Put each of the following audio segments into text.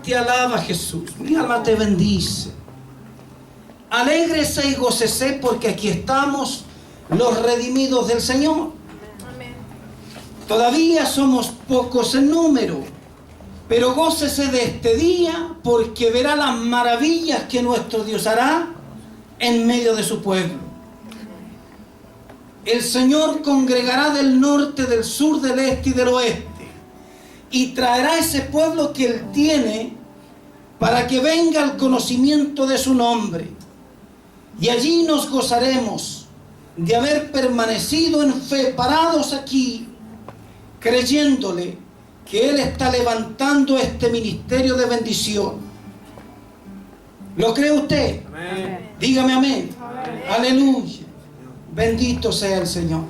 te alaba, Jesús. Mi alma te bendice. Alégrese y gócese porque aquí estamos los redimidos del Señor. Amén. Todavía somos pocos en número, pero gócese de este día porque verá las maravillas que nuestro Dios hará en medio de su pueblo. El Señor congregará del norte, del sur, del este y del oeste y traerá ese pueblo que Él tiene para que venga al conocimiento de su nombre. Y allí nos gozaremos de haber permanecido en fe, parados aquí, creyéndole que Él está levantando este ministerio de bendición. ¿Lo cree usted? Amén. Dígame amén. Amén. Aleluya. Bendito sea el Señor.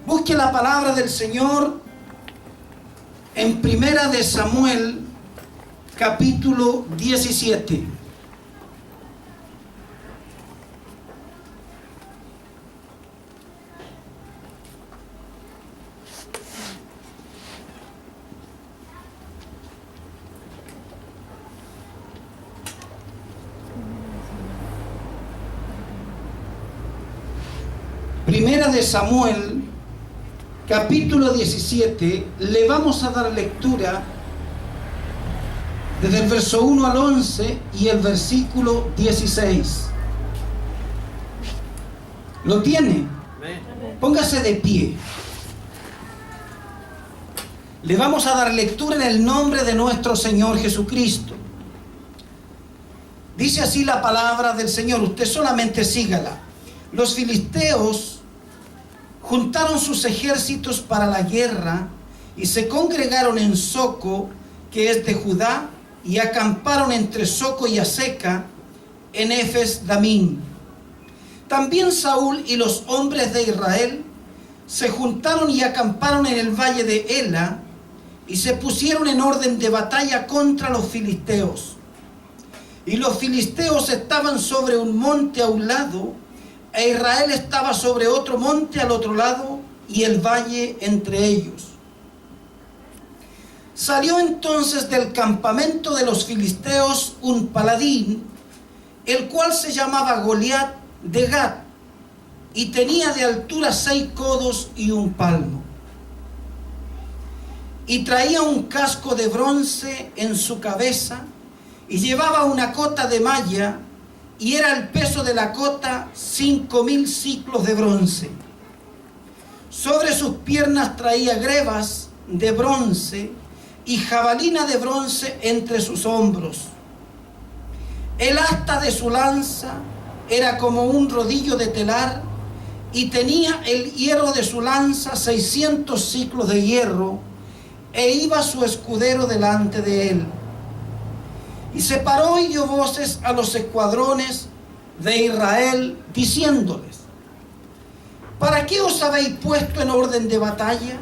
Busque la palabra del Señor en Primera de Samuel, capítulo 17. Primera de Samuel, capítulo 17, le vamos a dar lectura desde el verso 1 al 11 y el versículo 16. ¿Lo tiene? Amén. Póngase de pie. Le vamos a dar lectura en el nombre de nuestro Señor Jesucristo. Dice así la palabra del Señor, usted solamente sígala. Los filisteos juntaron sus ejércitos para la guerra y se congregaron en Soco, que es de Judá, y acamparon entre Soco y Aseca, en Efes Damín. También Saúl y los hombres de Israel se juntaron y acamparon en el valle de Ela, y se pusieron en orden de batalla contra los filisteos. Y los filisteos estaban sobre un monte a un lado, e Israel estaba sobre otro monte al otro lado, y el valle entre ellos. Salió entonces del campamento de los filisteos un paladín, el cual se llamaba Goliat de Gat, y tenía de altura 6 codos y 1 palmo. Y traía un casco de bronce en su cabeza, y llevaba una cota de malla, y era el peso de la cota 5.000 siclos de bronce. Sobre sus piernas traía grebas de bronce y jabalina de bronce entre sus hombros. El asta de su lanza era como un rodillo de telar, y tenía el hierro de su lanza 600 siclos de hierro, e iba su escudero delante de él. Y se paró y dio voces a los escuadrones de Israel, diciéndoles: ¿para qué os habéis puesto en orden de batalla?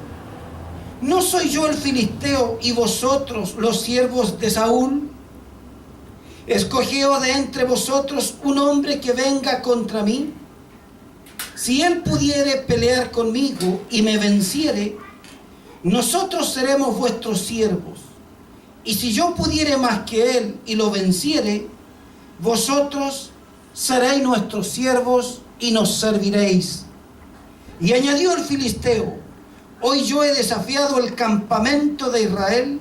¿No soy yo el filisteo y vosotros los siervos de Saúl? Escogeos de entre vosotros un hombre que venga contra mí. Si él pudiere pelear conmigo y me venciere, nosotros seremos vuestros siervos. Y si yo pudiere más que él y lo venciere, vosotros seréis nuestros siervos y nos serviréis. Y añadió el filisteo: hoy yo he desafiado el campamento de Israel,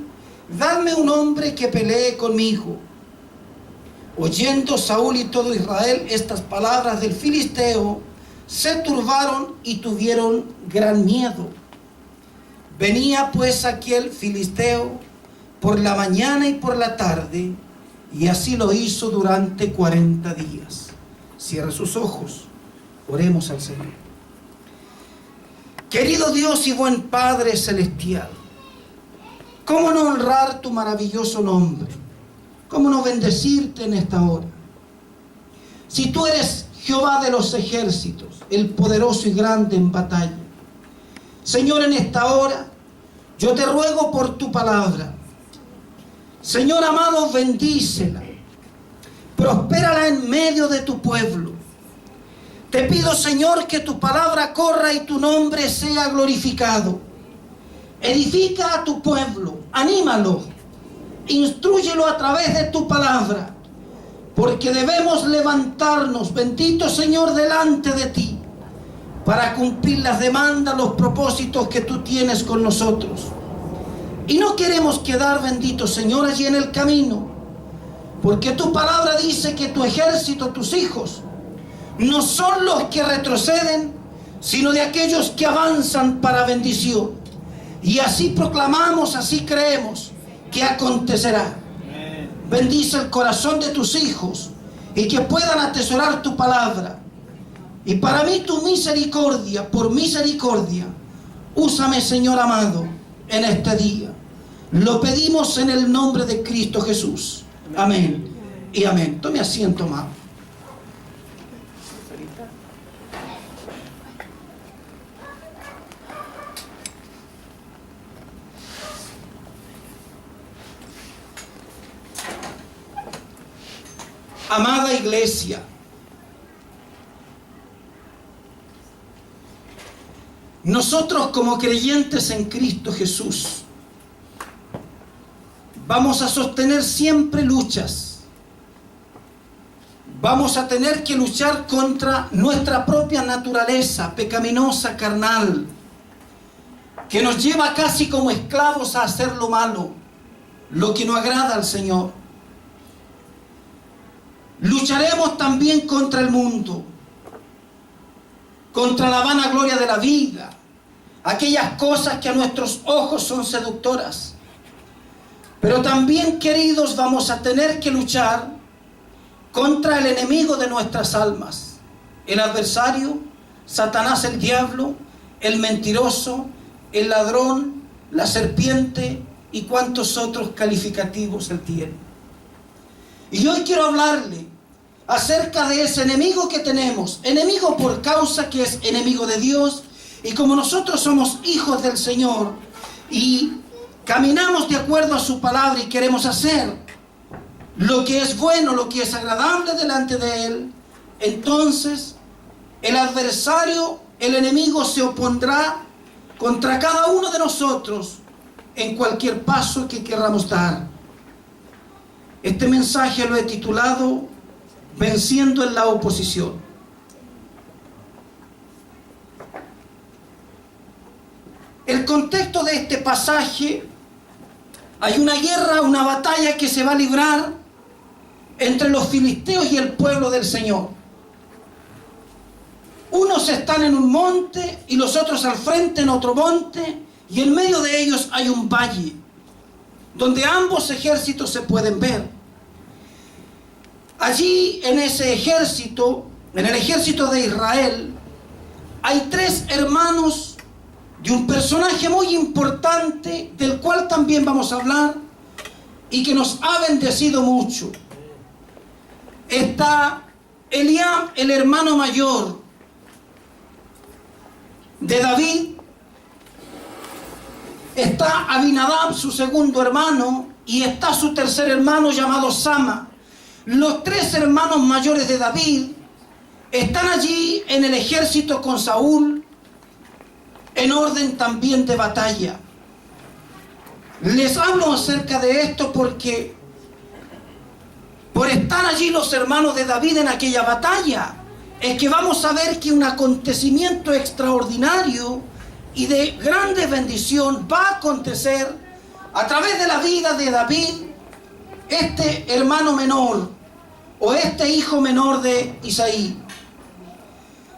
dadme un hombre que pelee conmigo. Oyendo Saúl y todo Israel estas palabras del filisteo, se turbaron y tuvieron gran miedo. Venía pues aquel filisteo por la mañana y por la tarde, y así lo hizo durante 40 días. Cierra sus ojos, oremos al Señor. Querido Dios y buen Padre celestial, ¿cómo no honrar tu maravilloso nombre? ¿Cómo no bendecirte en esta hora? Si tú eres Jehová de los ejércitos, el poderoso y grande en batalla. Señor, en esta hora yo te ruego por tu palabra. Señor amado, bendícela, prospérala en medio de tu pueblo. Te pido, Señor, que tu palabra corra y tu nombre sea glorificado. Edifica a tu pueblo, anímalo, instrúyelo a través de tu palabra, porque debemos levantarnos, bendito Señor, delante de ti, para cumplir las demandas, los propósitos que tú tienes con nosotros. Y no queremos quedar, bendito Señor, allí en el camino, porque tu palabra dice que tu ejército, tus hijos, no son los que retroceden, sino de aquellos que avanzan para bendición. Y así proclamamos, así creemos que acontecerá. Bendice el corazón de tus hijos y que puedan atesorar tu palabra. Y para mí tu misericordia, por misericordia, úsame, Señor amado, en este día. Lo pedimos en el nombre de Cristo Jesús. Amén y amén. Tome asiento, amado. Amada iglesia, nosotros como creyentes en Cristo Jesús vamos a sostener siempre luchas. Vamos a tener que luchar contra nuestra propia naturaleza pecaminosa, carnal, que nos lleva casi como esclavos a hacer lo malo, lo que no agrada al Señor. Lucharemos también contra el mundo, contra la vanagloria de la vida, aquellas cosas que a nuestros ojos son seductoras. Pero también, queridos, vamos a tener que luchar contra el enemigo de nuestras almas, el adversario, Satanás el diablo, el mentiroso, el ladrón, la serpiente y cuantos otros calificativos él tiene. Y hoy quiero hablarle acerca de ese enemigo que tenemos, enemigo por causa que es enemigo de Dios, y como nosotros somos hijos del Señor y caminamos de acuerdo a su palabra y queremos hacer lo que es bueno, lo que es agradable delante de Él, entonces el adversario, el enemigo se opondrá contra cada uno de nosotros en cualquier paso que queramos dar. Este mensaje lo he titulado Venciendo en la oposición. El contexto de este pasaje, hay una guerra, una batalla que se va a librar entre los filisteos y el pueblo del Señor. Unos están en un monte y los otros al frente en otro monte, y en medio de ellos hay un valle donde ambos ejércitos se pueden ver. Allí en ese ejército, en el ejército de Israel, hay 3 hermanos de un personaje muy importante del cual también vamos a hablar y que nos ha bendecido mucho. Está Eliab, el hermano mayor de David. Está Abinadab, su segundo hermano, y está su tercer hermano llamado Sama. Los 3 hermanos mayores de David están allí en el ejército con Saúl, en orden también de batalla. Les hablo acerca de esto porque por estar allí los hermanos de David en aquella batalla, es que vamos a ver que un acontecimiento extraordinario y de grande bendición va a acontecer a través de la vida de David, este hermano menor, o este hijo menor de Isaí.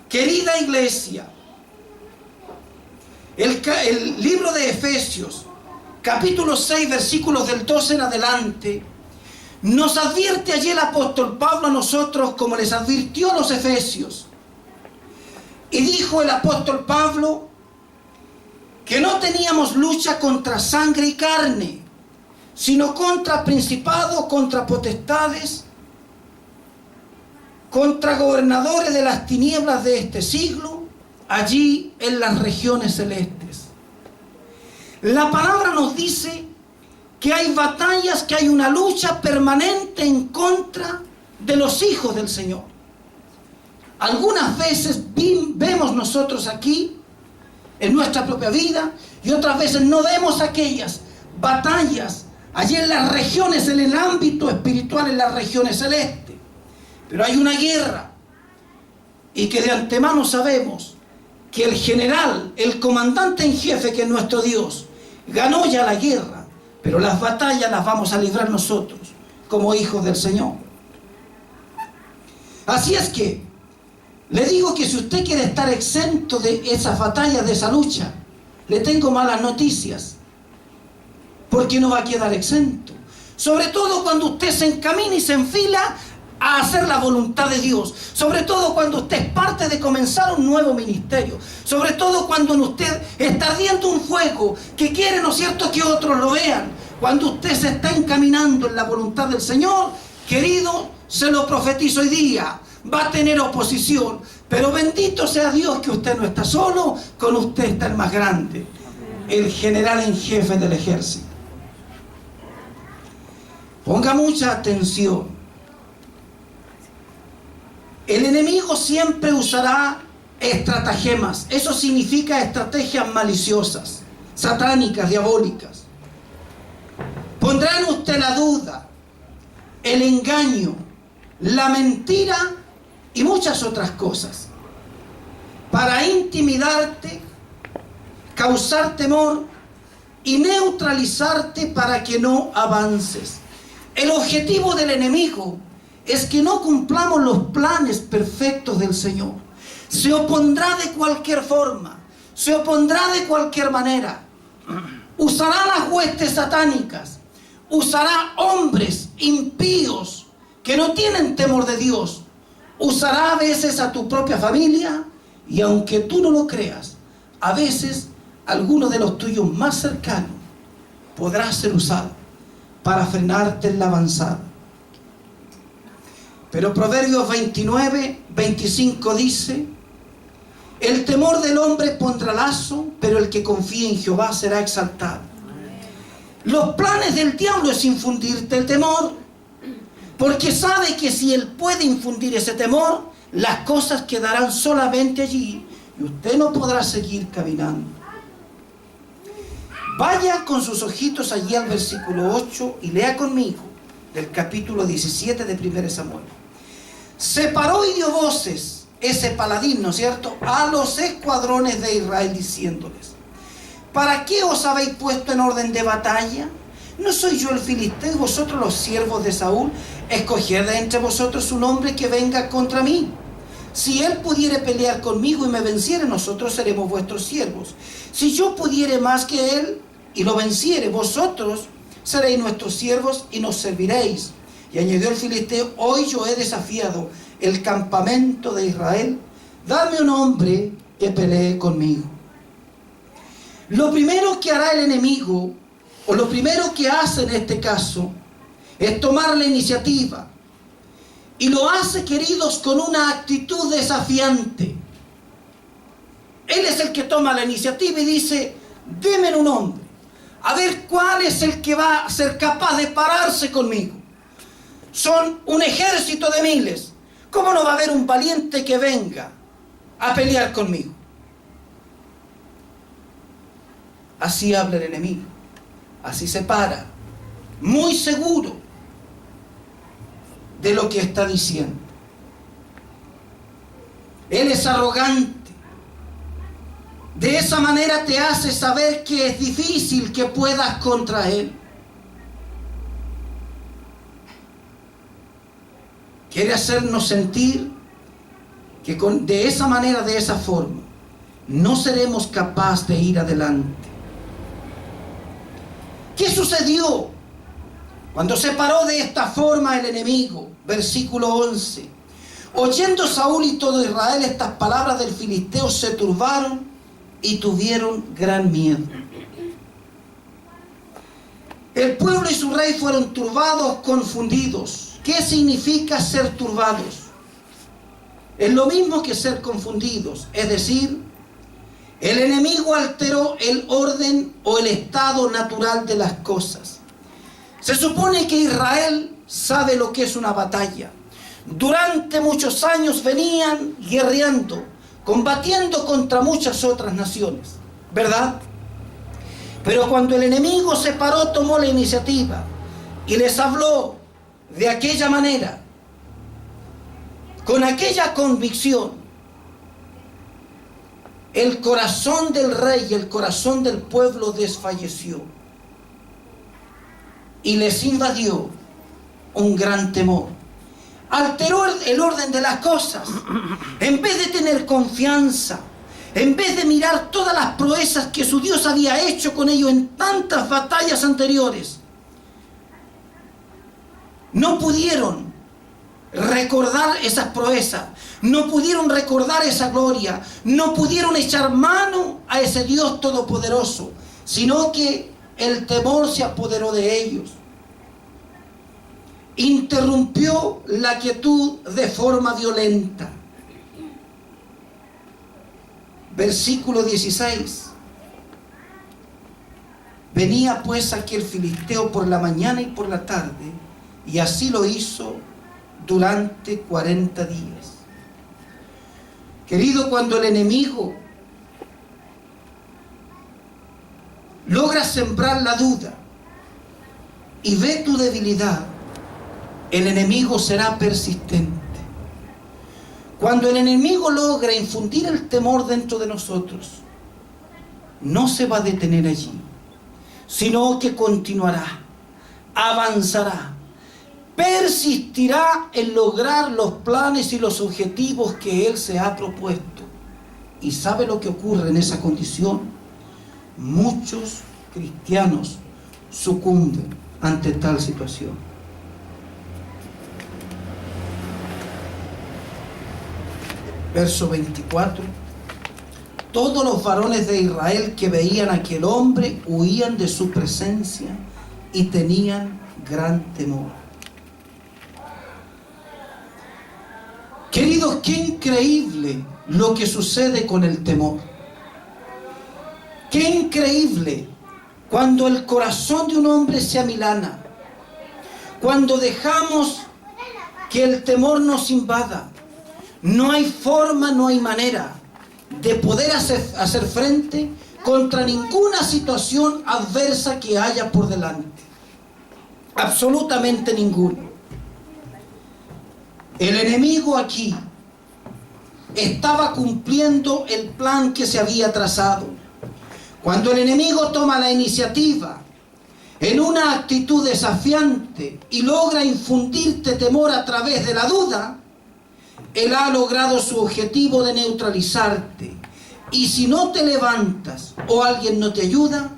Querida iglesia, el libro de Efesios, capítulo 6, versículos del 12 en adelante, nos advierte allí el apóstol Pablo a nosotros como les advirtió a los efesios. Y dijo el apóstol Pablo que no teníamos lucha contra sangre y carne, sino contra principados, contra potestades, contra gobernadores de las tinieblas de este siglo, allí en las regiones celestes. La palabra nos dice que hay batallas, que hay una lucha permanente en contra de los hijos del Señor. Algunas veces vemos nosotros aquí, en nuestra propia vida, y otras veces no vemos aquellas batallas, allí en las regiones, en el ámbito espiritual, en las regiones celestes. Pero hay una guerra, y que de antemano sabemos que el general, el comandante en jefe, que es nuestro Dios, ganó ya la guerra, pero las batallas las vamos a librar nosotros, como hijos del Señor. Así es que, le digo que si usted quiere estar exento de esas batallas, de esa lucha, le tengo malas noticias, porque no va a quedar exento. Sobre todo cuando usted se encamina y se enfila a hacer la voluntad de Dios. Sobre todo cuando usted es parte de comenzar un nuevo ministerio. Sobre todo cuando en usted está ardiendo un fuego que quiere, ¿no es cierto?, que otros lo vean. Cuando usted se está encaminando en la voluntad del Señor, querido, se lo profetizo hoy día, va a tener oposición. Pero bendito sea Dios que usted no está solo, con usted está el más grande, el general en jefe del ejército. Ponga mucha atención. El enemigo siempre usará estratagemas. Eso significa estrategias maliciosas, satánicas, diabólicas. Pondrá en usted la duda, el engaño, la mentira y muchas otras cosas, para intimidarte, causar temor y neutralizarte para que no avances. El objetivo del enemigo es que no cumplamos los planes perfectos del Señor. Se opondrá de cualquier forma, se opondrá de cualquier manera. Usará las huestes satánicas, usará hombres impíos que no tienen temor de Dios. Usará a veces a tu propia familia, y aunque tú no lo creas, a veces alguno de los tuyos más cercanos podrá ser usado para frenarte en la avanzada. Pero Proverbios 29, 25 dice: el temor del hombre pondrá lazo, pero el que confía en Jehová será exaltado. Los planes del diablo es infundirte el temor, porque sabe que si él puede infundir ese temor, las cosas quedarán solamente allí y usted no podrá seguir caminando. Vaya con sus ojitos allí al versículo 8 y lea conmigo del capítulo 17 de 1 Samuel. Se paró y dio voces ese paladín, ¿no es cierto?, a los escuadrones de Israel, diciéndoles: ¿para qué os habéis puesto en orden de batalla? ¿No soy yo el filisteo y vosotros los siervos de Saúl? Escoged de entre vosotros un hombre que venga contra mí. Si él pudiere pelear conmigo y me venciere, nosotros seremos vuestros siervos. Si yo pudiere más que él y lo venciere, vosotros seréis nuestros siervos y nos serviréis. Y añadió el filisteo: hoy yo he desafiado el campamento de Israel, dame un hombre que pelee conmigo. Lo primero que hará el enemigo, o lo primero que hace en este caso, es tomar la iniciativa. Y lo hace, queridos, con una actitud desafiante. Él es el que toma la iniciativa y dice: deme un hombre, a ver cuál es el que va a ser capaz de pararse conmigo. Son un ejército de miles. ¿Cómo no va a haber un valiente que venga a pelear conmigo? Así habla el enemigo. Así se para, muy seguro de lo que está diciendo. Él es arrogante. De esa manera te hace saber que es difícil que puedas contra él. Quiere hacernos sentir que de esa manera, de esa forma, no seremos capaces de ir adelante. ¿Qué sucedió cuando se paró de esta forma el enemigo? Versículo 11. Oyendo Saúl y todo Israel estas palabras del filisteo, se turbaron y tuvieron gran miedo. El pueblo y su rey fueron turbados, confundidos. ¿Qué significa ser turbados? Es lo mismo que ser confundidos. Es decir, el enemigo alteró el orden o el estado natural de las cosas. Se supone que Israel sabe lo que es una batalla. Durante muchos años venían guerreando, combatiendo contra muchas otras naciones, ¿verdad? Pero cuando el enemigo se paró, tomó la iniciativa y les habló de aquella manera, con aquella convicción, el corazón del rey y el corazón del pueblo desfalleció y les invadió un gran temor. Alteró el orden de las cosas. En vez de tener confianza, en vez de mirar todas las proezas que su Dios había hecho con ellos en tantas batallas anteriores, no pudieron recordar esas proezas, no pudieron recordar esa gloria, no pudieron echar mano a ese Dios todopoderoso, sino que el temor se apoderó de ellos. Interrumpió la quietud de forma violenta. Versículo 16. Venía pues aquel filisteo por la mañana y por la tarde, y así lo hizo durante 40 días. Querido, cuando el enemigo logra sembrar la duda y ve tu debilidad, el enemigo será persistente. Cuando el enemigo logra infundir el temor dentro de nosotros, no se va a detener allí, sino que continuará, avanzará, persistirá en lograr los planes y los objetivos que él se ha propuesto. ¿Y sabe lo que ocurre en esa condición? Muchos cristianos sucumben ante tal situación. Verso 24. Todos los varones de Israel que veían a aquel hombre huían de su presencia y tenían gran temor. Queridos, qué increíble lo que sucede con el temor. Qué increíble cuando el corazón de un hombre se amilana, cuando dejamos que el temor nos invada. No hay forma, no hay manera de poder hacer frente contra ninguna situación adversa que haya por delante. Absolutamente ninguno. El enemigo aquí estaba cumpliendo el plan que se había trazado. Cuando el enemigo toma la iniciativa en una actitud desafiante y logra infundirte temor a través de la duda, él ha logrado su objetivo de neutralizarte. Y si no te levantas o alguien no te ayuda,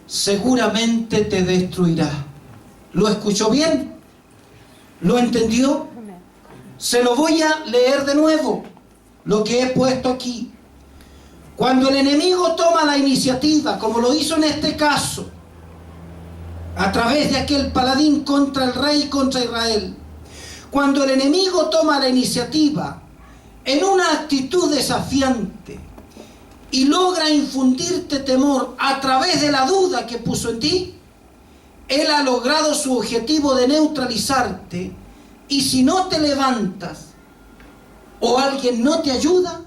seguramente te destruirá. ¿Lo escuchó bien? ¿Lo entendió? Se lo voy a leer de nuevo, lo que he puesto aquí. Cuando el enemigo toma la iniciativa, como lo hizo en este caso, a través de aquel paladín contra el rey, contra Israel, cuando el enemigo toma la iniciativa en una actitud desafiante y logra infundirte temor a través de la duda que puso en ti, él ha logrado su objetivo de neutralizarte. Y si no te levantas o alguien no te ayuda,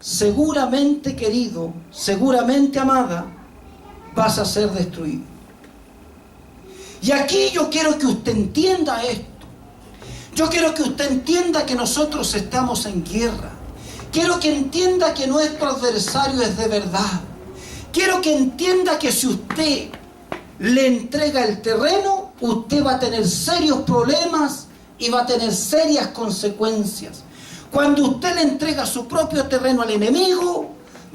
seguramente, querido, seguramente, amada, vas a ser destruido. Y aquí yo quiero que usted entienda esto. Yo quiero que usted entienda que nosotros estamos en guerra. Quiero que entienda que nuestro adversario es de verdad. Quiero que entienda que si usted le entrega el terreno, usted va a tener serios problemas y va a tener serias consecuencias. Cuando usted le entrega su propio terreno al enemigo,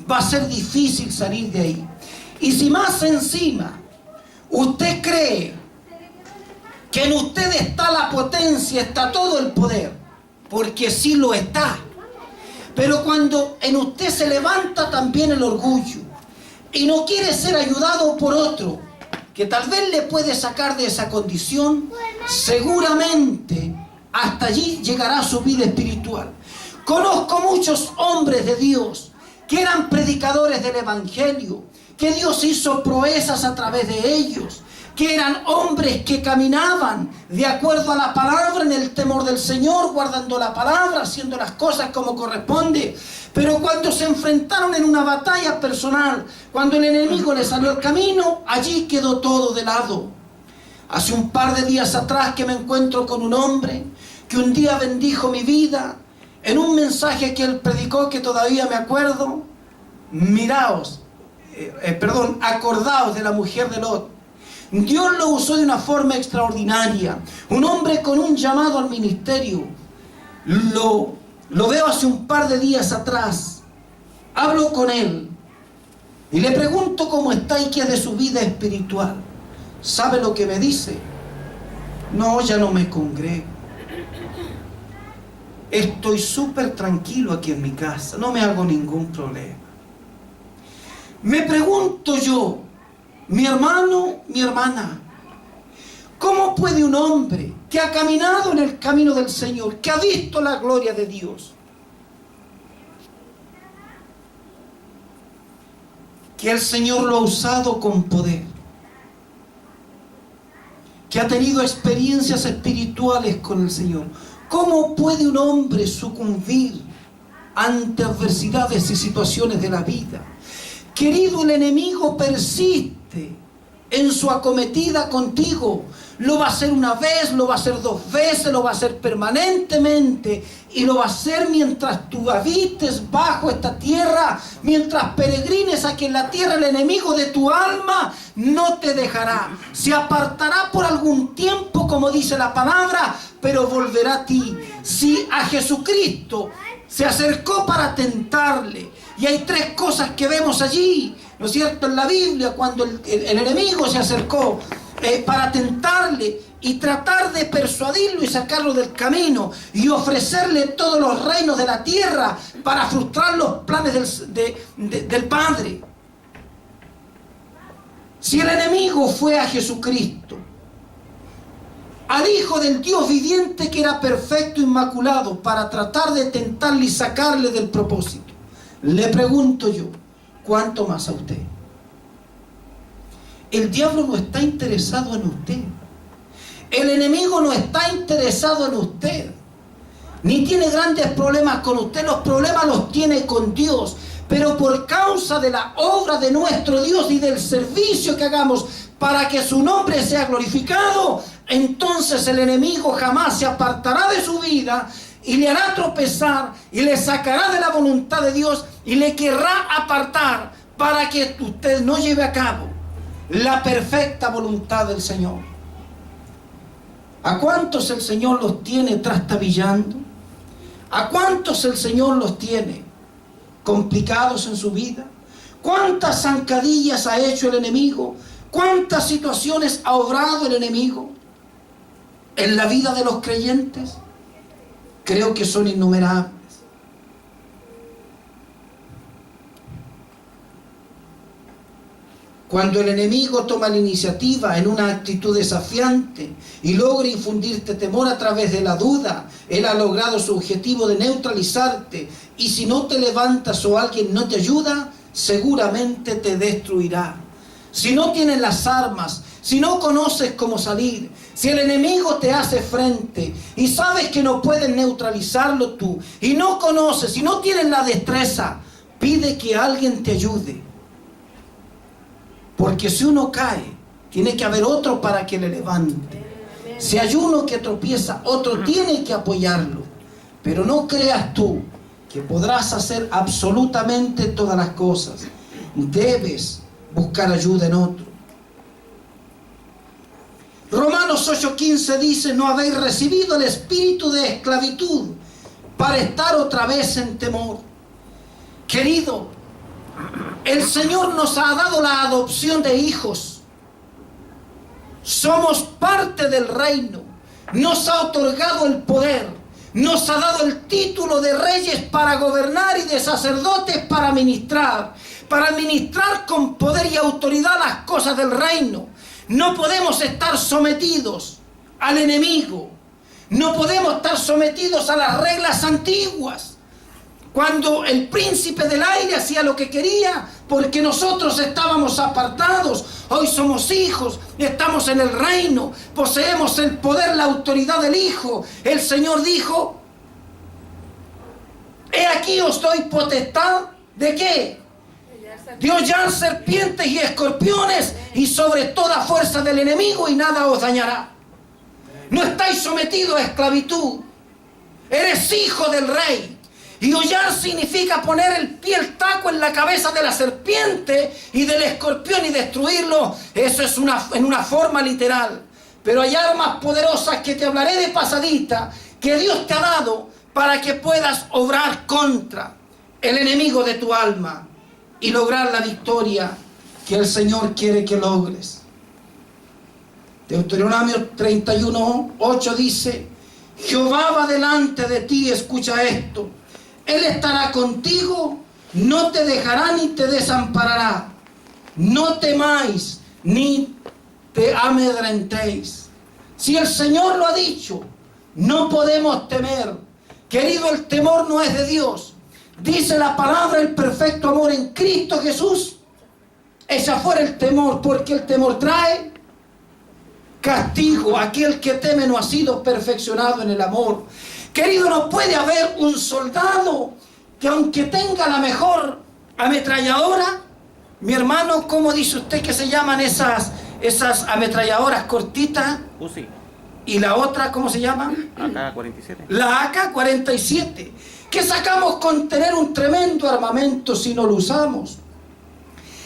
va a ser difícil salir de ahí. Y si más encima usted cree que en usted está la potencia, está todo el poder, porque sí lo está. Pero cuando en usted se levanta también el orgullo y no quiere ser ayudado por otro, que tal vez le puede sacar de esa condición, seguramente hasta allí llegará su vida espiritual. Conozco muchos hombres de Dios que eran predicadores del Evangelio, que Dios hizo proezas a través de ellos, que eran hombres que caminaban de acuerdo a la palabra, en el temor del Señor, guardando la palabra, haciendo las cosas como corresponde. Pero cuando se enfrentaron en una batalla personal, cuando el enemigo les salió al camino, allí quedó todo de lado. Hace un par de días atrás que me encuentro con un hombre que un día bendijo mi vida en un mensaje que él predicó, que todavía me acuerdo. Acordaos de la mujer de Lot. Dios lo usó de una forma extraordinaria. Un hombre con un llamado al ministerio. Lo veo hace un par de días atrás. Hablo con él y le pregunto cómo está y qué es de su vida espiritual. ¿Sabe lo que me dice? No, ya no me congrego. Estoy súper tranquilo aquí en mi casa. No me hago ningún problema. Me pregunto yo, mi hermano, mi hermana, ¿cómo puede un hombre que ha caminado en el camino del Señor, que ha visto la gloria de Dios, que el Señor lo ha usado con poder, que ha tenido experiencias espirituales con el Señor, cómo puede un hombre sucumbir ante adversidades y situaciones de la vida? Querido, el enemigo persiste en su acometida contigo. Lo va a hacer una vez, lo va a hacer 2 veces, lo va a hacer permanentemente. Y lo va a hacer mientras tú habites bajo esta tierra, mientras peregrines aquí en la tierra. El enemigo de tu alma no te dejará. Se apartará por algún tiempo, como dice la palabra, pero volverá a ti. Si a Jesucristo se acercó para tentarle, y hay 3 cosas que vemos allí, ¿no es cierto?, en la Biblia, cuando el enemigo se acercó para tentarle y tratar de persuadirlo y sacarlo del camino y ofrecerle todos los reinos de la tierra para frustrar los planes del Padre. Si el enemigo fue a Jesucristo, al Hijo del Dios viviente, que era perfecto, inmaculado, para tratar de tentarle y sacarle del propósito, le pregunto yo, ¿cuánto más a usted? El diablo no está interesado en usted. El enemigo no está interesado en usted. Ni tiene grandes problemas con usted. Los problemas los tiene con Dios. Pero por causa de la obra de nuestro Dios y del servicio que hagamos para que su nombre sea glorificado, entonces el enemigo jamás se apartará de su vida y le hará tropezar y le sacará de la voluntad de Dios y le querrá apartar para que usted no lleve a cabo la perfecta voluntad del Señor. ¿A cuántos el Señor los tiene trastabillando? ¿A cuántos el Señor los tiene complicados en su vida? ¿Cuántas zancadillas ha hecho el enemigo? ¿Cuántas situaciones ha obrado el enemigo en la vida de los creyentes? Creo que son innumerables. Cuando el enemigo toma la iniciativa en una actitud desafiante y logra infundirte temor a través de la duda, él ha logrado su objetivo de neutralizarte, y si no te levantas o alguien no te ayuda, seguramente te destruirá. Si no tienes las armas, si no conoces cómo salir, si el enemigo te hace frente y sabes que no puedes neutralizarlo tú, y no conoces, si no tienes la destreza, pide que alguien te ayude. Porque si uno cae, tiene que haber otro para que le levante. Si hay uno que tropieza, otro tiene que apoyarlo. Pero no creas tú que podrás hacer absolutamente todas las cosas. Debes buscar ayuda en otro. Romanos 8:15 dice: no habéis recibido el espíritu de esclavitud para estar otra vez en temor. Querido, el Señor nos ha dado la adopción de hijos. Somos parte del reino. Nos ha otorgado el poder. Nos ha dado el título de reyes para gobernar y de sacerdotes para ministrar. Para administrar con poder y autoridad las cosas del reino. No podemos estar sometidos al enemigo. No podemos estar sometidos a las reglas antiguas. Cuando el príncipe del aire hacía lo que quería, porque nosotros estábamos apartados, hoy somos hijos, estamos en el reino, poseemos el poder, la autoridad del Hijo. El Señor dijo: he aquí os doy potestad, ¿de qué? De hollar serpientes y escorpiones y sobre toda fuerza del enemigo, y nada os dañará. No estáis sometidos a esclavitud, eres hijo del Rey. Y hollar significa poner el pie, el taco en la cabeza de la serpiente y del escorpión y destruirlo. Eso es en una forma literal. Pero hay armas poderosas que te hablaré de pasadita, que Dios te ha dado para que puedas obrar contra el enemigo de tu alma y lograr la victoria que el Señor quiere que logres. Deuteronomio 31:8 dice: Jehová va delante de ti, escucha esto. Él estará contigo, no te dejará ni te desamparará. No temáis ni te amedrentéis. Si el Señor lo ha dicho, no podemos temer. Querido, el temor no es de Dios. Dice la palabra: el perfecto amor en Cristo Jesús echa fuera el temor, porque el temor trae castigo. Aquel que teme no ha sido perfeccionado en el amor. Querido, no puede haber un soldado que, aunque tenga la mejor ametralladora, mi hermano, ¿cómo dice usted que se llaman esas ametralladoras cortitas? UCI. ¿Y la otra cómo se llama? AK-47. La AK-47. ¿Qué sacamos con tener un tremendo armamento si no lo usamos?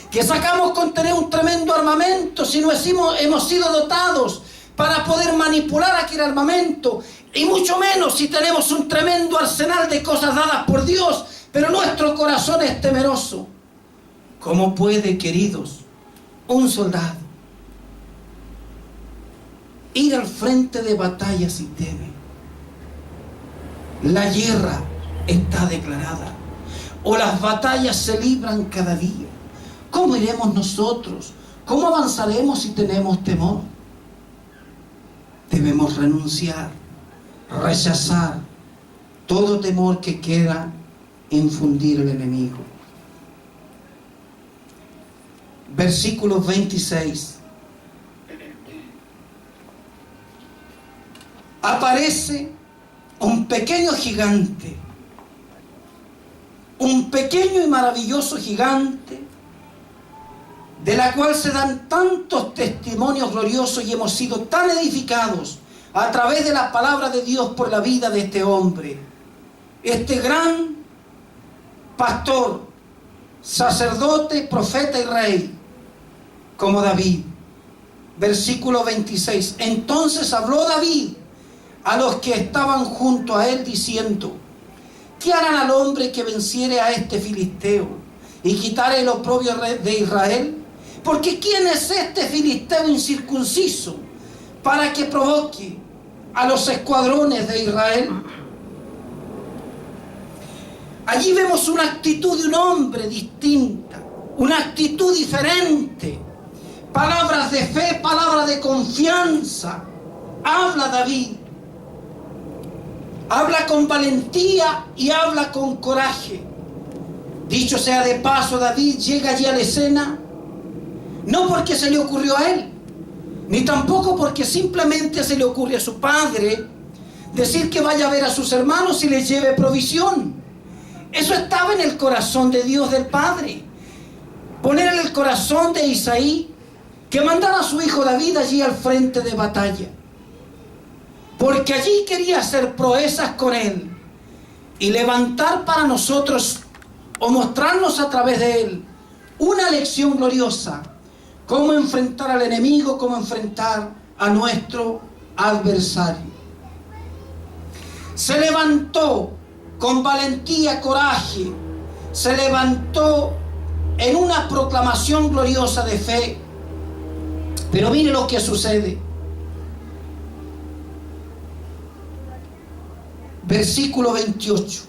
¿Qué sacamos con tener un tremendo armamento si no hemos sido dotados para poder manipular aquel armamento? Y mucho menos si tenemos un tremendo arsenal de cosas dadas por Dios, pero nuestro corazón es temeroso. ¿Cómo puede, queridos, un soldado ir al frente de batalla si teme? La guerra está declarada, o las batallas se libran cada día. ¿Cómo iremos nosotros? ¿Cómo avanzaremos si tenemos temor? Debemos renunciar, rechazar todo temor que quiera infundir el enemigo. Versículo 26. Aparece un pequeño gigante, un pequeño y maravilloso gigante, de la cual se dan tantos testimonios gloriosos y hemos sido tan edificados a través de la palabra de Dios por la vida de este hombre, este gran pastor, sacerdote, profeta y rey, como David. Versículo 26. Entonces habló David a los que estaban junto a él diciendo: ¿qué harán al hombre que venciere a este filisteo y quitare el oprobio de Israel? Porque ¿quién es este filisteo incircunciso para que provoque a los escuadrones de Israel? Allí vemos una actitud de un hombre distinta, una actitud diferente. Palabras de fe, palabras de confianza. Habla David. Habla con valentía y habla con coraje. Dicho sea de paso, David llega allí a la escena no porque se le ocurrió a él, ni tampoco porque simplemente se le ocurre a su padre decir que vaya a ver a sus hermanos y les lleve provisión. Eso estaba en el corazón de Dios, del Padre. Poner en el corazón de Isaí que mandara a su hijo David allí al frente de batalla, porque allí quería hacer proezas con él y levantar para nosotros, o mostrarnos a través de él, una lección gloriosa: cómo enfrentar al enemigo, cómo enfrentar a nuestro adversario. Se levantó con valentía, coraje, se levantó en una proclamación gloriosa de fe. Pero mire lo que sucede. Versículo 28.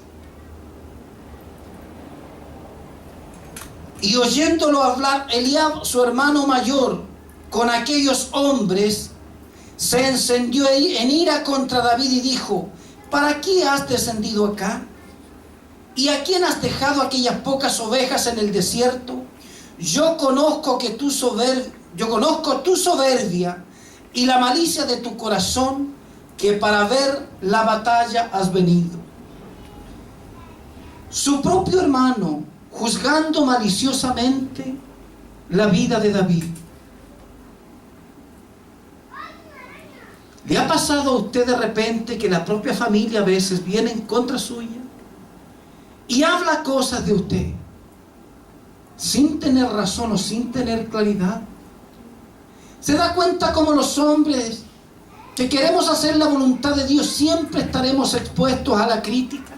Y oyéndolo hablar Eliab, su hermano mayor, con aquellos hombres, se encendió en ira contra David y dijo: ¿para qué has descendido acá? ¿Y a quién has dejado aquellas pocas ovejas en el desierto? Yo conozco tu soberbia y la malicia de tu corazón, que para ver la batalla has venido. Su propio hermano, juzgando maliciosamente la vida de David. ¿Le ha pasado a usted de repente que la propia familia a veces viene en contra suya y habla cosas de usted sin tener razón o sin tener claridad? ¿Se da cuenta cómo los hombres que queremos hacer la voluntad de Dios siempre estaremos expuestos a la crítica?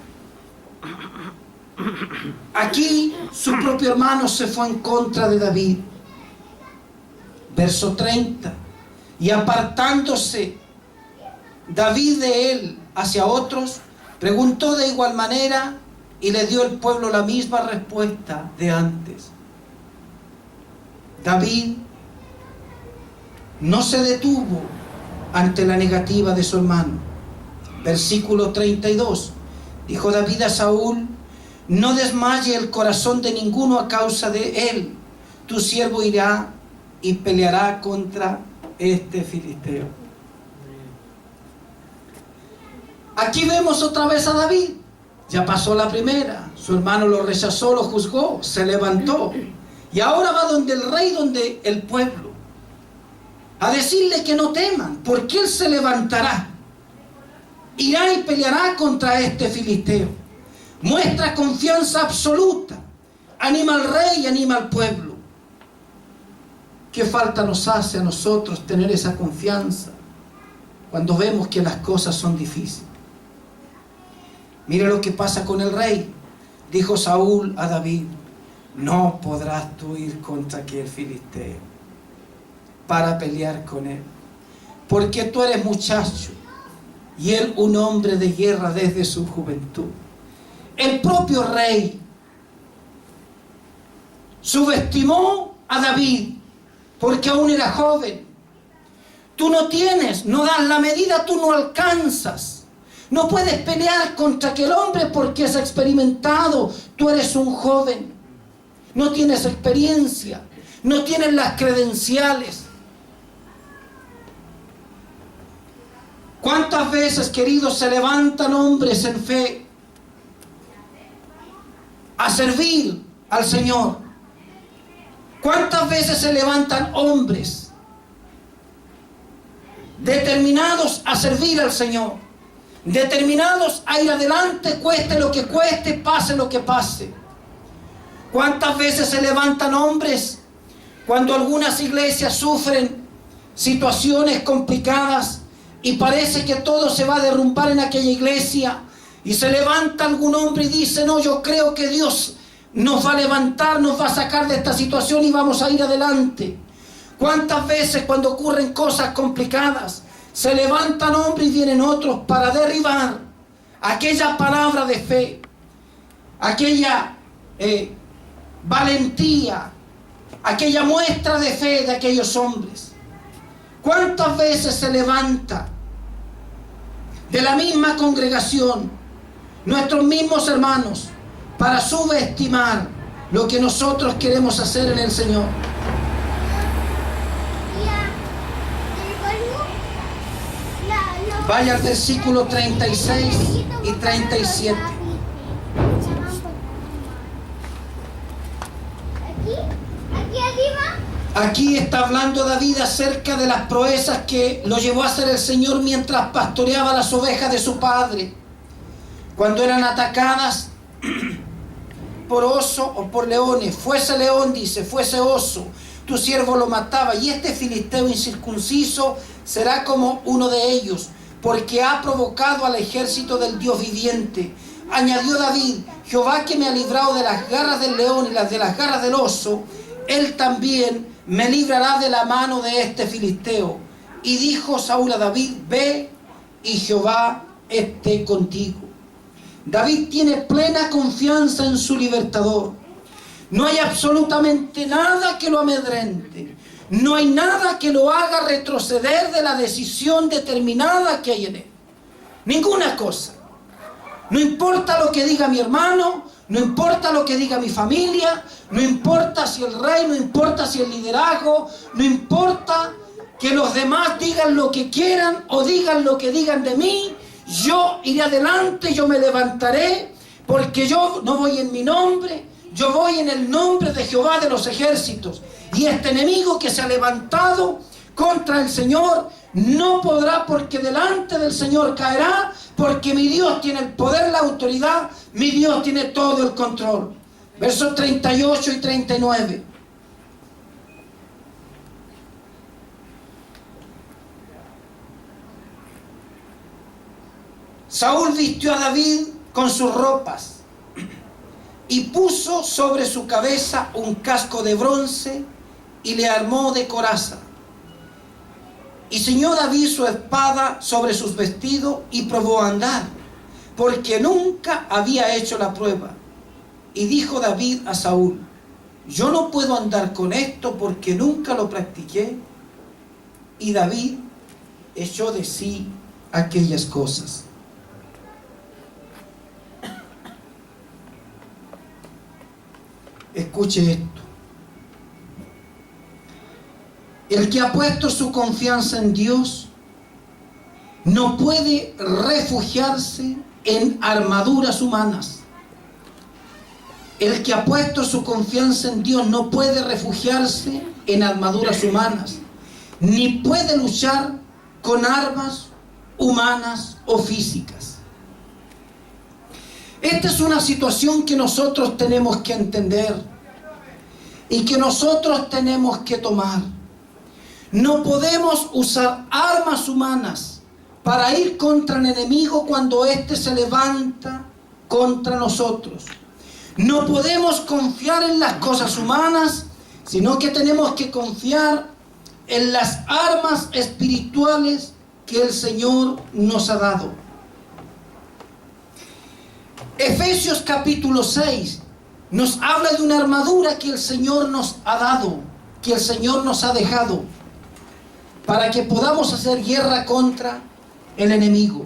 Aquí su propio hermano se fue en contra de David. Verso 30. Y apartándose David de él hacia otros, preguntó de igual manera, y le dio el pueblo la misma respuesta de antes. David no se detuvo ante la negativa de su hermano. Versículo 32. Dijo David a Saúl: no desmaye el corazón de ninguno a causa de él. Tu siervo irá y peleará contra este filisteo. Aquí vemos otra vez a David. Ya pasó la primera. Su hermano lo rechazó, lo juzgó, se levantó. Y ahora va donde el rey, donde el pueblo, a decirle que no teman, porque él se levantará. Irá y peleará contra este filisteo. Muestra confianza absoluta. Anima al rey y anima al pueblo. ¿Qué falta nos hace a nosotros tener esa confianza cuando vemos que las cosas son difíciles? Mira lo que pasa con el rey. Dijo Saúl a David: no podrás tú ir contra aquel filisteo para pelear con él, porque tú eres muchacho y él un hombre de guerra desde su juventud. El propio rey subestimó a David porque aún era joven. Tú no tienes, no das la medida, tú no alcanzas. No puedes pelear contra aquel hombre porque es experimentado. Tú eres un joven. No tienes experiencia. No tienes las credenciales. ¿Cuántas veces, queridos, se levantan hombres en fe a servir al Señor? ¿Cuántas veces se levantan hombres determinados a servir al Señor? Determinados a ir adelante, cueste lo que cueste, pase lo que pase. ¿Cuántas veces se levantan hombres cuando algunas iglesias sufren situaciones complicadas y parece que todo se va a derrumbar en aquella iglesia, y se levanta algún hombre y dice: no, yo creo que Dios nos va a levantar, nos va a sacar de esta situación y vamos a ir adelante? ¿Cuántas veces cuando ocurren cosas complicadas se levantan hombres y vienen otros para derribar aquella palabra de fe, aquella valentía, aquella muestra de fe de aquellos hombres? ¿Cuántas veces se levanta de la misma congregación nuestros mismos hermanos para subestimar lo que nosotros queremos hacer en el Señor? Vaya al versículo 36 y 37. Aquí está hablando David acerca de las proezas que lo llevó a hacer el Señor mientras pastoreaba las ovejas de su padre. Cuando eran atacadas por oso o por leones, fuese león, dice, fuese oso, tu siervo lo mataba, y este filisteo incircunciso será como uno de ellos, porque ha provocado al ejército del Dios viviente. Añadió David: Jehová, que me ha librado de las garras del león y de las garras del oso, él también me librará de la mano de este filisteo. Y dijo Saúl a David: ve, y Jehová esté contigo. David tiene plena confianza en su libertador. No hay absolutamente nada que lo amedrente. No hay nada que lo haga retroceder de la decisión determinada que hay en él. Ninguna cosa. No importa lo que diga mi hermano, no importa lo que diga mi familia, no importa si el rey, no importa si el liderazgo, no importa que los demás digan lo que quieran o digan lo que digan de mí. Yo iré adelante, yo me levantaré, porque yo no voy en mi nombre, yo voy en el nombre de Jehová de los ejércitos. Y este enemigo que se ha levantado contra el Señor no podrá, porque delante del Señor caerá, porque mi Dios tiene el poder, la autoridad, mi Dios tiene todo el control. Versos 38 y 39. Saúl vistió a David con sus ropas y puso sobre su cabeza un casco de bronce y le armó de coraza. Y ciñó David su espada sobre sus vestidos y probó a andar, porque nunca había hecho la prueba. Y dijo David a Saúl: yo no puedo andar con esto porque nunca lo practiqué. Y David echó de sí aquellas cosas. Escuche esto. El que ha puesto su confianza en Dios no puede refugiarse en armaduras humanas. El que ha puesto su confianza en Dios no puede refugiarse en armaduras humanas, ni puede luchar con armas humanas o físicas. Esta es una situación que nosotros tenemos que entender y que nosotros tenemos que tomar. No podemos usar armas humanas para ir contra el enemigo cuando éste se levanta contra nosotros. No podemos confiar en las cosas humanas, sino que tenemos que confiar en las armas espirituales que el Señor nos ha dado. Efesios capítulo 6 nos habla de una armadura que el Señor nos ha dado, que el Señor nos ha dejado, para que podamos hacer guerra contra el enemigo.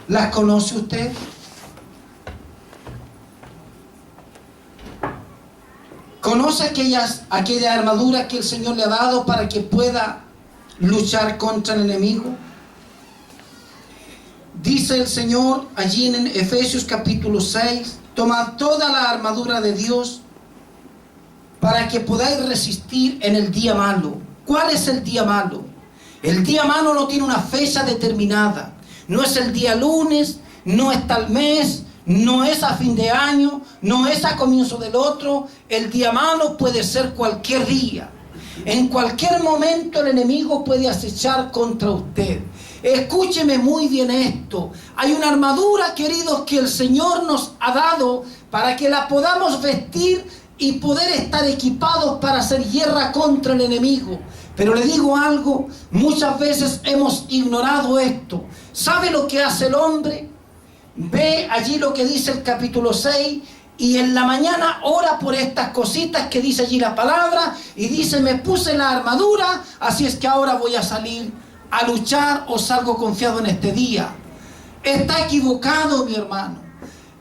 ¿Las conoce usted? ¿Conoce aquella armadura que el Señor le ha dado para que pueda luchar contra el enemigo? Dice el Señor allí en Efesios capítulo 6, tomad toda la armadura de Dios para que podáis resistir en el día malo. ¿Cuál es el día malo? El día malo no tiene una fecha determinada. No es el día lunes, no es tal mes, no es a fin de año, no es a comienzo del otro. El día malo puede ser cualquier día. En cualquier momento el enemigo puede acechar contra usted. Escúcheme muy bien esto. Hay una armadura, queridos, que el Señor nos ha dado para que la podamos vestir y poder estar equipados para hacer guerra contra el enemigo. Pero le digo algo, muchas veces hemos ignorado esto. ¿Sabe lo que hace el hombre? Ve allí lo que dice el capítulo 6 y en la mañana ora por estas cositas que dice allí la palabra y dice: me puse la armadura, así es que ahora voy a salir a luchar o salgo confiado en este día. Está equivocado, mi hermano.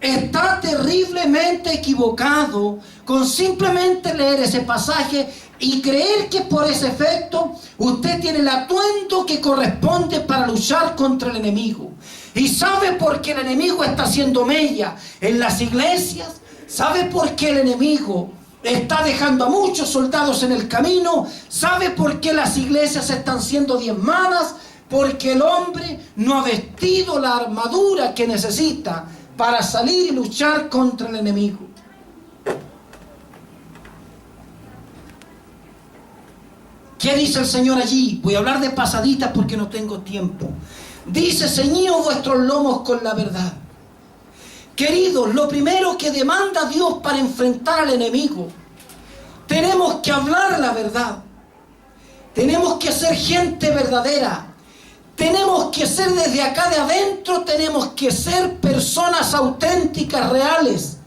Está terriblemente equivocado con simplemente leer ese pasaje y creer que por ese efecto usted tiene el atuendo que corresponde para luchar contra el enemigo. ¿Y sabe por qué el enemigo está haciendo mella en las iglesias? ¿Sabe por qué el enemigo está dejando a muchos soldados en el camino? ¿Sabe por qué las iglesias están siendo diezmadas? Porque el hombre no ha vestido la armadura que necesita para salir y luchar contra el enemigo. ¿Qué dice el Señor allí? Voy a hablar de pasadita porque no tengo tiempo. Dice: ceñíos vuestros lomos con la verdad. Queridos, lo primero que demanda Dios para enfrentar al enemigo, tenemos que hablar la verdad. Tenemos que ser gente verdadera. Tenemos que ser desde acá de adentro, tenemos que ser personas auténticas, reales.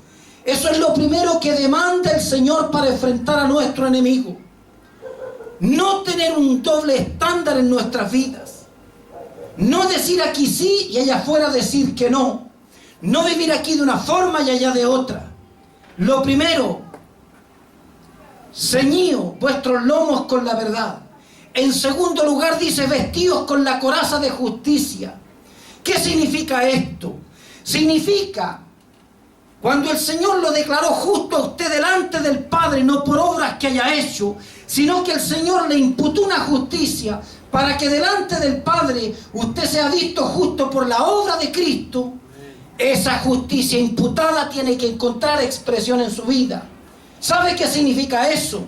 Eso es lo primero que demanda el Señor para enfrentar a nuestro enemigo. No tener un doble estándar en nuestras vidas. No decir aquí sí y allá afuera decir que no. No vivir aquí de una forma y allá de otra. Lo primero, ceñíos vuestros lomos con la verdad. En segundo lugar dice, vestíos con la coraza de justicia. ¿Qué significa esto? Significa, cuando el Señor lo declaró justo a usted delante del Padre, no por obras que haya hecho, sino que el Señor le imputó una justicia para que delante del Padre usted sea visto justo por la obra de Cristo. Esa justicia imputada tiene que encontrar expresión en su vida. ¿Sabe qué significa eso?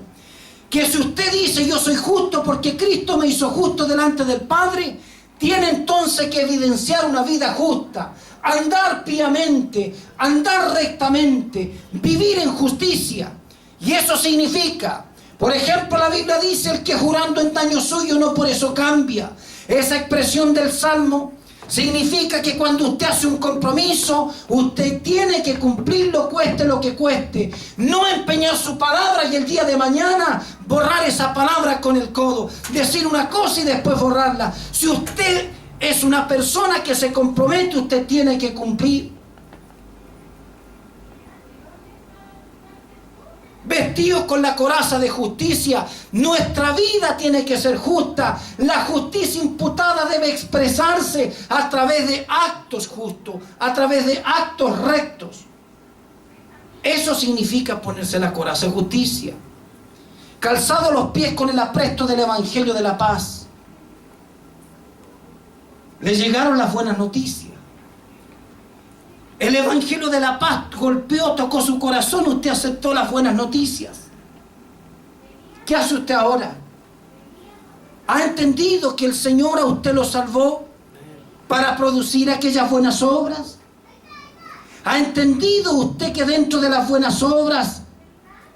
Que si usted dice yo soy justo porque Cristo me hizo justo delante del Padre, tiene entonces que evidenciar una vida justa, andar piamente, andar rectamente, vivir en justicia. Y eso significa, por ejemplo, la Biblia dice, el que jurando en daño suyo no por eso cambia. Esa expresión del Salmo significa que cuando usted hace un compromiso, usted tiene que cumplirlo, cueste lo que cueste. No empeñar su palabra y el día de mañana borrar esa palabra con el codo. Decir una cosa y después borrarla. Si usted es una persona que se compromete, usted tiene que cumplir. Vestidos con la coraza de justicia. Nuestra vida tiene que ser justa. La justicia imputada debe expresarse a través de actos justos, a través de actos rectos. Eso significa ponerse la coraza de justicia. Calzados los pies con el apresto del Evangelio de la paz. Le llegaron las buenas noticias. El Evangelio de la paz golpeó, tocó su corazón, usted aceptó las buenas noticias. ¿Qué hace usted ahora? ¿Ha entendido que el Señor a usted lo salvó para producir aquellas buenas obras? ¿Ha entendido usted que dentro de las buenas obras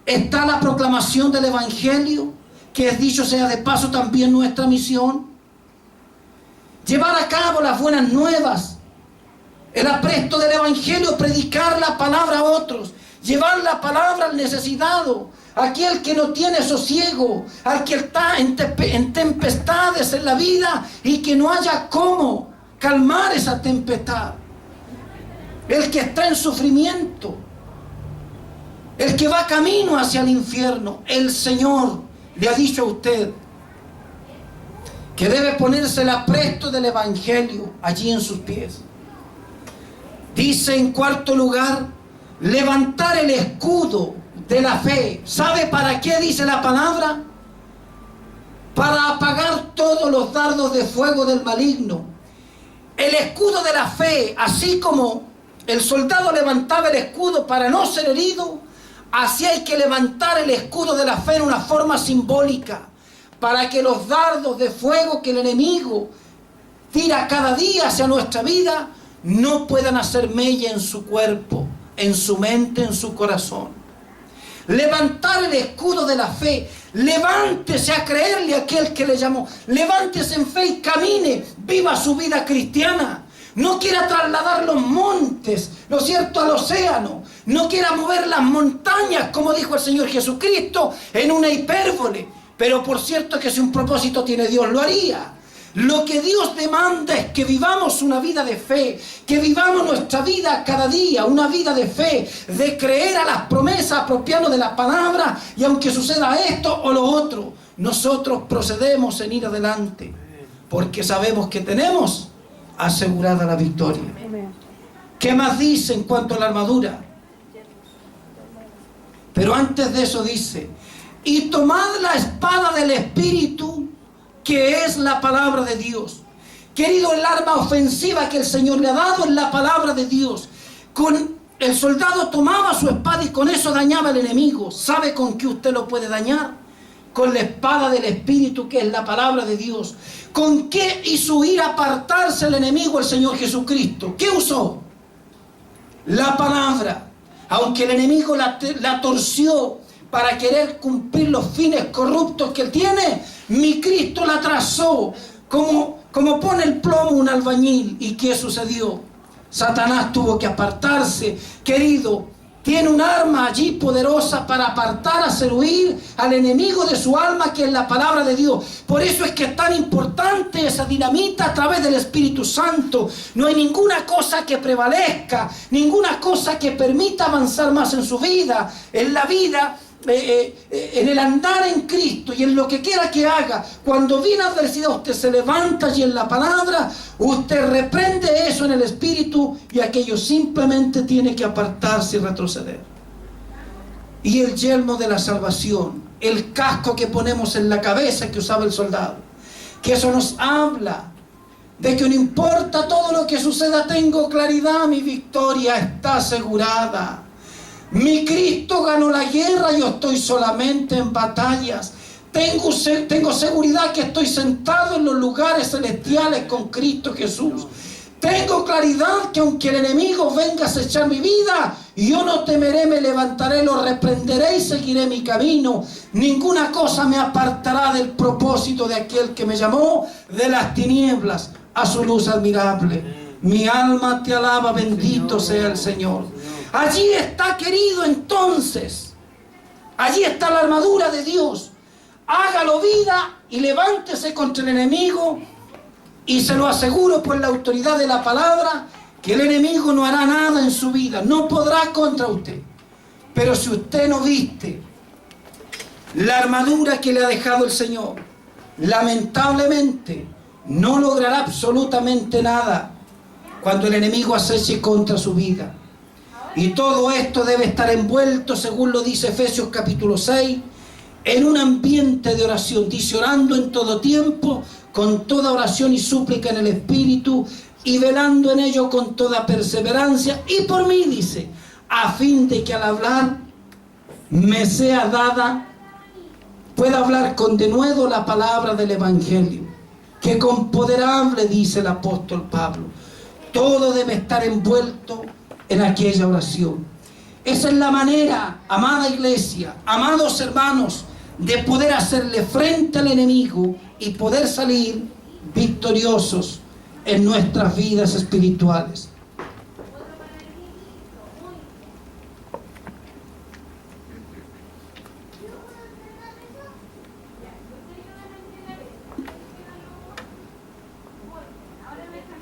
está la proclamación del Evangelio, que es, dicho sea de paso, también nuestra misión? Llevar a cabo las buenas nuevas. El apresto del Evangelio, predicar la palabra a otros, llevar la palabra al necesitado, aquel que no tiene sosiego, al que está en tempestades en la vida y que no haya cómo calmar esa tempestad, el que está en sufrimiento, el que va camino hacia el infierno. El Señor le ha dicho a usted que debe ponerse el apresto del Evangelio allí en sus pies. Dice en cuarto lugar, levantar el escudo de la fe. ¿Sabe para qué dice la palabra? Para apagar todos los dardos de fuego del maligno. El escudo de la fe, así como el soldado levantaba el escudo para no ser herido, así hay que levantar el escudo de la fe en una forma simbólica, para que los dardos de fuego que el enemigo tira cada día hacia nuestra vida no puedan hacer mella en su cuerpo, en su mente, en su corazón. Levantar el escudo de la fe. Levántese a creerle a aquel que le llamó. Levántese en fe y camine, viva su vida cristiana. No quiera trasladar los montes, ¿no es cierto?, al océano. No quiera mover las montañas, como dijo el Señor Jesucristo, en una hipérbole. Pero por cierto que si un propósito tiene Dios, lo haría. Lo que Dios demanda es que vivamos una vida de fe, que vivamos nuestra vida cada día, una vida de fe, de creer a las promesas, apropiarnos de la palabra, y aunque suceda esto o lo otro, nosotros procedemos en ir adelante, porque sabemos que tenemos asegurada la victoria. ¿Qué más dice en cuanto a la armadura? Pero antes de eso dice, y tomad la espada del Espíritu, que es la palabra de Dios. Querido, el arma ofensiva que el Señor le ha dado es la palabra de Dios. El soldado tomaba su espada y con eso dañaba al enemigo. ¿Sabe con qué usted lo puede dañar? Con la espada del Espíritu, que es la palabra de Dios. ¿Con qué hizo ir a apartarse el enemigo el Señor Jesucristo? ¿Qué usó? La palabra. Aunque el enemigo la torció para querer cumplir los fines corruptos que él tiene, mi Cristo la trazó como pone el plomo un albañil. ¿Y qué sucedió? Satanás tuvo que apartarse. Querido, tiene un arma allí poderosa para apartar, hacer huir al enemigo de su alma, que es la palabra de Dios. Por eso es que es tan importante esa dinamita a través del Espíritu Santo. No hay ninguna cosa que prevalezca, ninguna cosa que permita avanzar más en su vida, en la vida, en el andar en Cristo y en lo que quiera que haga. Cuando viene adversidad, usted se levanta y en la palabra usted reprende eso en el Espíritu, y aquello simplemente tiene que apartarse y retroceder. Y el yelmo de la salvación, el casco que ponemos en la cabeza que usaba el soldado, que eso nos habla de que no importa todo lo que suceda, tengo claridad, mi victoria está asegurada. Mi Cristo ganó la guerra, yo estoy solamente en batallas. Tengo seguridad que estoy sentado en los lugares celestiales con Cristo Jesús. Tengo claridad que aunque el enemigo venga a acechar mi vida, yo no temeré, me levantaré, lo reprenderé y seguiré mi camino. Ninguna cosa me apartará del propósito de aquel que me llamó de las tinieblas a su luz admirable. Mi alma te alaba, bendito sea el Señor. Allí está, querido, entonces. Allí está la armadura de Dios. Hágalo vida y levántese contra el enemigo. Y se lo aseguro por la autoridad de la palabra, que el enemigo no hará nada en su vida. No podrá contra usted. Pero si usted no viste la armadura que le ha dejado el Señor, lamentablemente no logrará absolutamente nada cuando el enemigo aceche contra su vida. Y todo esto debe estar envuelto, según lo dice Efesios capítulo 6, en un ambiente de oración. Dice: orando en todo tiempo, con toda oración y súplica en el Espíritu, y velando en ello con toda perseverancia. Y por mí, dice, a fin de que al hablar me sea dada, pueda hablar con denuedo la palabra del Evangelio, que con poder hable, dice el apóstol Pablo. Todo debe estar envuelto en aquella oración. Esa es la manera, amada iglesia, amados hermanos, de poder hacerle frente al enemigo y poder salir victoriosos en nuestras vidas espirituales.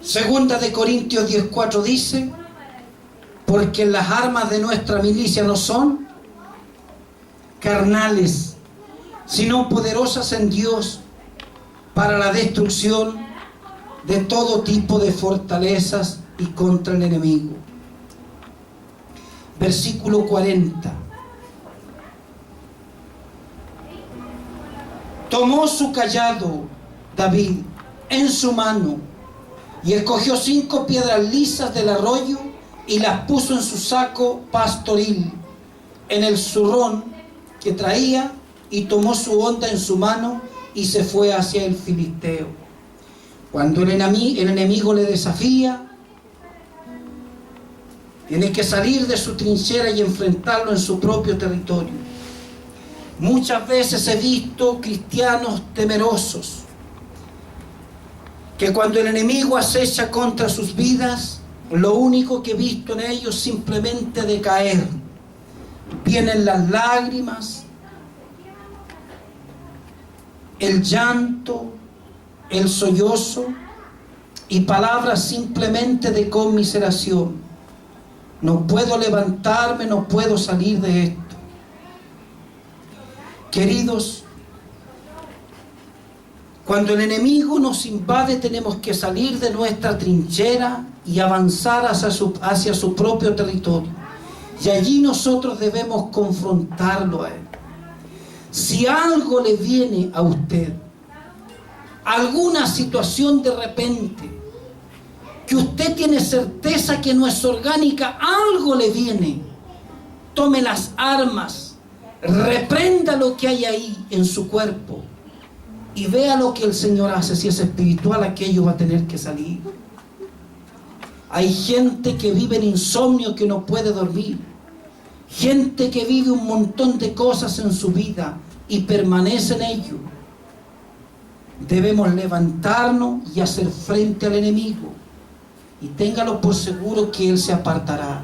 Segunda de Corintios 10:4 dice: porque las armas de nuestra milicia no son carnales, sino poderosas en Dios para la destrucción de todo tipo de fortalezas y contra el enemigo. Versículo 40. Tomó su cayado David en su mano y escogió 5 piedras lisas del arroyo y las puso en su saco pastoril, en el zurrón que traía, y tomó su honda en su mano y se fue hacia el filisteo. Cuando el enemigo le desafía, tiene que salir de su trinchera y enfrentarlo en su propio territorio. Muchas veces he visto cristianos temerosos, que cuando el enemigo acecha contra sus vidas, lo único que he visto en ellos simplemente decaer. Vienen las lágrimas, el llanto, el sollozo y palabras simplemente de conmiseración. No puedo levantarme, no puedo salir de esto. Queridos, cuando el enemigo nos invade, tenemos que salir de nuestra trinchera y avanzar hacia su propio territorio. Y allí nosotros debemos confrontarlo a él. Si algo le viene a usted, alguna situación de repente, que usted tiene certeza que no es orgánica, algo le viene, tome las armas, reprenda lo que hay ahí en su cuerpo y vea lo que el Señor hace. Si es espiritual, aquello va a tener que salir. Hay gente que vive en insomnio, que no puede dormir. Gente que vive un montón de cosas en su vida y permanece en ello. Debemos levantarnos y hacer frente al enemigo. Y téngalo por seguro que él se apartará.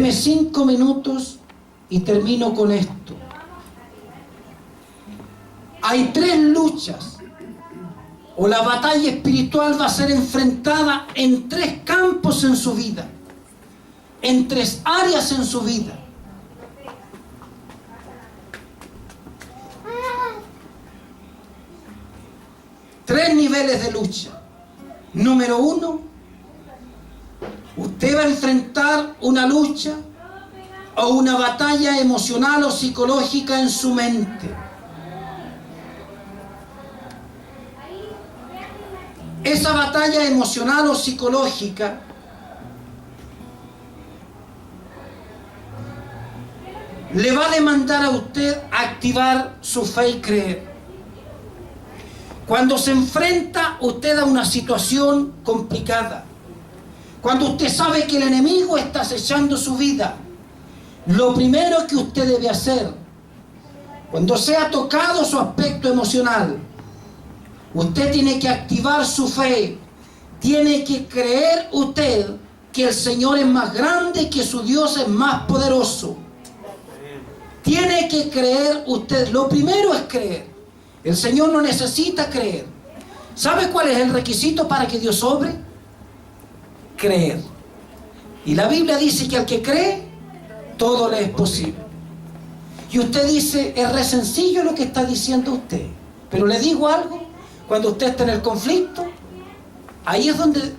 Deme 5 minutos y termino con esto. Hay 3 luchas, o la batalla espiritual va a ser enfrentada en 3 campos en su vida, en 3 áreas en su vida. Tres niveles de lucha. Número 1, usted va a enfrentar una lucha o una batalla emocional o psicológica en su mente. Esa batalla emocional o psicológica le va a demandar a usted activar su fe y creer. Cuando se enfrenta usted a una situación complicada, cuando usted sabe que el enemigo está acechando su vida, lo primero que usted debe hacer, cuando sea tocado su aspecto emocional, usted tiene que activar su fe, tiene que creer usted que el Señor es más grande, que su Dios es más poderoso. Tiene que creer usted, lo primero es creer. El Señor no necesita creer. ¿Sabe cuál es el requisito para que Dios obre? Creer. Y la Biblia dice que al que cree, todo le es posible. Y usted dice, es re sencillo lo que está diciendo usted. Pero le digo algo, cuando usted está en el conflicto, ahí es donde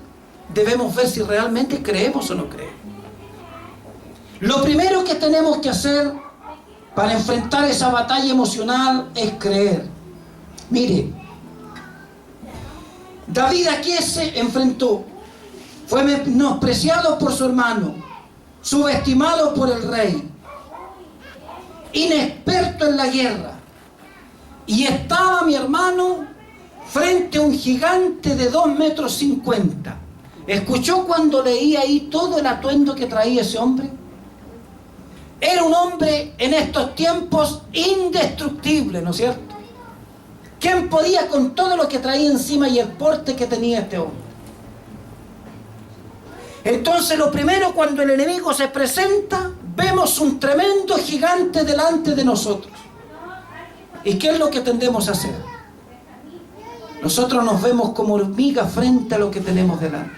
debemos ver si realmente creemos o no creemos. Lo primero que tenemos que hacer para enfrentar esa batalla emocional es creer. Mire, David aquí se enfrentó, fue menospreciado por su hermano, subestimado por el rey, inexperto en la guerra, y estaba mi hermano frente a un gigante de 2,50 metros. ¿Escuchó cuando leí ahí todo el atuendo que traía ese hombre? Era un hombre en estos tiempos indestructible, ¿no es cierto? ¿Quién podía con todo lo que traía encima y el porte que tenía este hombre? Entonces, lo primero, cuando el enemigo se presenta, vemos un tremendo gigante delante de nosotros. ¿Y qué es lo que tendemos a hacer? Nosotros nos vemos como hormigas frente a lo que tenemos delante.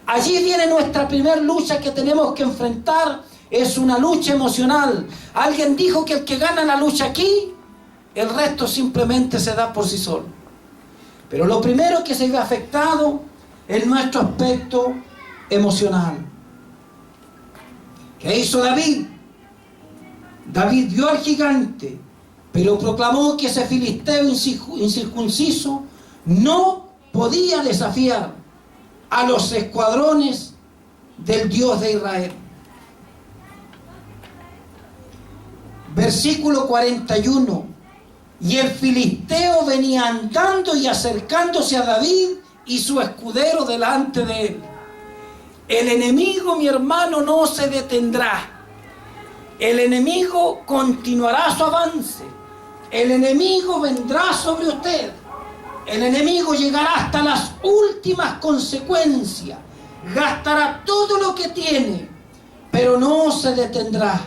Allí viene nuestra primera lucha que tenemos que enfrentar. Es una lucha emocional. Alguien dijo que el que gana la lucha aquí, el resto simplemente se da por sí solo. Pero lo primero que se ve afectado es nuestro aspecto emocional. ¿Qué hizo David? David vio al gigante, pero proclamó que ese filisteo incircunciso no podía desafiar a los escuadrones del Dios de Israel. Versículo 41. Y el filisteo venía andando y acercándose a David y su escudero delante de él. El enemigo, mi hermano, no se detendrá. El enemigo continuará su avance. El enemigo vendrá sobre usted. El enemigo llegará hasta las últimas consecuencias. Gastará todo lo que tiene, pero no se detendrá.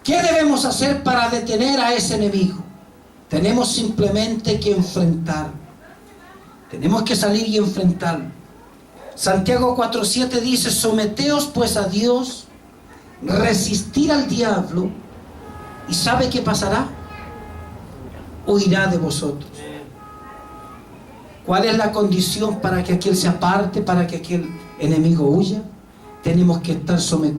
¿Qué debemos hacer para detener a ese enemigo? Tenemos simplemente que enfrentar. Tenemos que salir y enfrentarlo. Santiago 4:7 dice: someteos pues a Dios, resistir al diablo, ¿y sabe qué pasará? Huirá de vosotros. ¿Cuál es la condición para que aquel se aparte, para que aquel enemigo huya? Tenemos que estar sometidos.